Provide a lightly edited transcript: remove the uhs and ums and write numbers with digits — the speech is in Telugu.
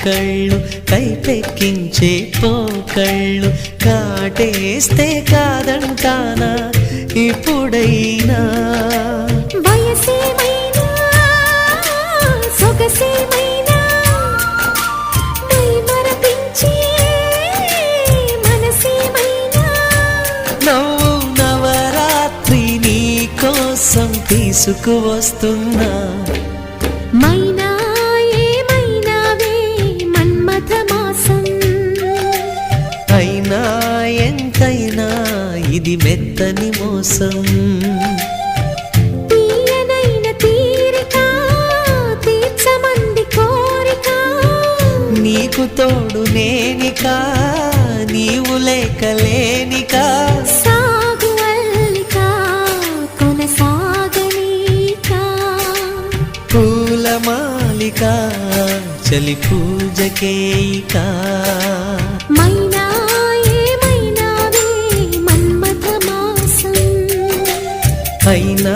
కళ్ళు కైపెక్కించే పోకళ్ళు కాటేస్తే కాదంటానా ఇప్పుడైనా వయసేమైనా సొగసేమైనా మరపించే మనసేమైనా నవ్వు నవరాత్రి నీ కోసం తీసుకువస్తున్నా మైనా ఏమైనావే మన్మథ మాసం అయినా ఎంతైనా ఇది మెత్తని మోసం తీయనైన తీరిక తీర్చమంది కోరిక నీకు తోడు నేనిక నీవు లేకలేనిక సాగు అల్లిక కొనసాగనీక పూలమాలిక చలి పూజకేయిక మైనా ఏమైనావే మన్మథ మాసం అయినా